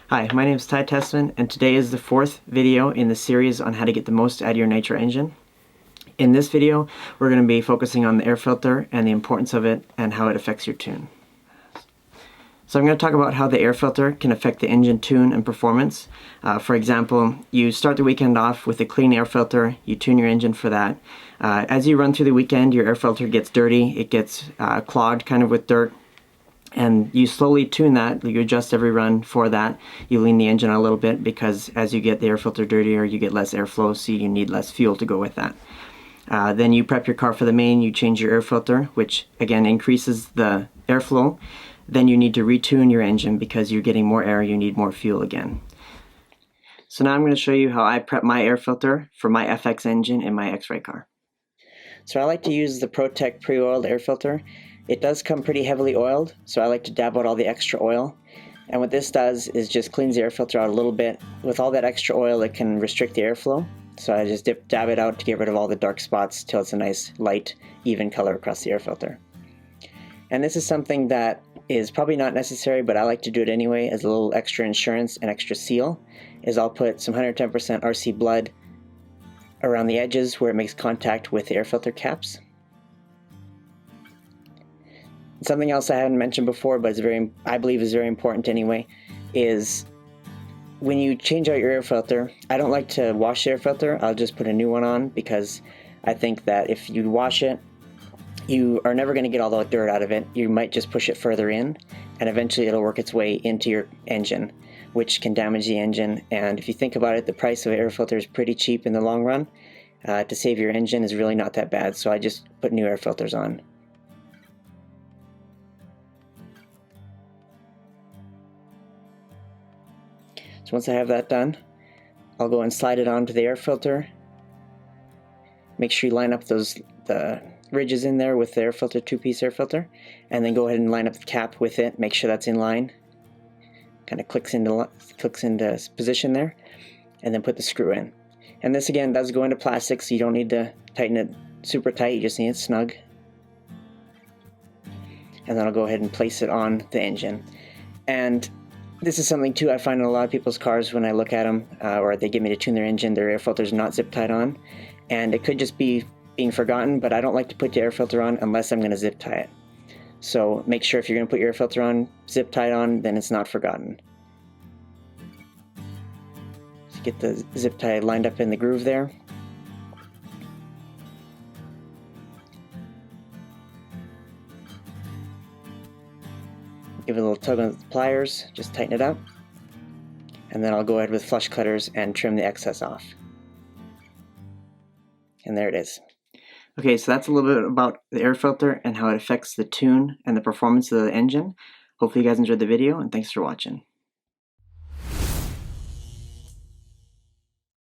Hi, my name is Ty Tessmann, and today is the fourth video in the series on how to get the most out of your nitro engine. In this video, we're going to be focusing on the air filter and the importance of it and how it affects your tune. So I'm going to talk about how the air filter can affect the engine tune and performance. For example, you start the weekend off with a clean air filter, you tune your engine for that. As you run through the weekend, your air filter gets dirty, it gets clogged kind of with dirt. And you slowly tune that, you adjust every run for that. You lean the engine a little bit because as you get the air filter dirtier, you get less airflow, so you need less fuel to go with that. Then you prep your car for the main, you change your air filter, which again increases the airflow. Then you need to retune your engine because you're getting more air, you need more fuel again. So now I'm going to show you how I prep my air filter for my FX engine in my X-Ray car. So I like to use the ProTech pre-oiled air filter. It does come pretty heavily oiled, so I like to dab out all the extra oil. And what this does is just cleans the air filter out a little bit. With all that extra oil, it can restrict the airflow. So I just dab it out to get rid of all the dark spots till it's a nice, light, even color across the air filter. And this is something that is probably not necessary, but I like to do it anyway as a little extra insurance and extra seal, is I'll put some 110% RC blood around the edges where it makes contact with the air filter caps. Something else I haven't mentioned before, but I believe is very important anyway, is when you change out your air filter, I don't like to wash the air filter. I'll just put a new one on because I think that if you wash it, you are never going to get all the dirt out of it. You might just push it further in, and eventually it'll work its way into your engine, which can damage the engine. And if you think about it, the price of an air filter is pretty cheap in the long run. To save your engine is really not that bad, so I just put new air filters on. So once I have that done, I'll go and slide it onto the air filter. Make sure you line up the ridges in there with the air filter, two-piece air filter, and then go ahead and line up the cap with it. Make sure that's in line. Kind of clicks into position there, and then put the screw in. And this again does go into plastic, so you don't need to tighten it super tight. You just need it snug. And then I'll go ahead and place it on the engine. And this is something too I find in a lot of people's cars when I look at them, or they get me to tune their engine, their air filter's not zip tied on. And it could just be being forgotten, but I don't like to put the air filter on unless I'm going to zip tie it. So make sure if you're going to put your air filter on, zip tie it on, then it's not forgotten. So get the zip tie lined up in the groove there. Give it a little tug on the pliers, just tighten it up. And then I'll go ahead with flush cutters and trim the excess off. And there it is. Okay, so that's a little bit about the air filter and how it affects the tune and the performance of the engine. Hopefully you guys enjoyed the video, and thanks for watching.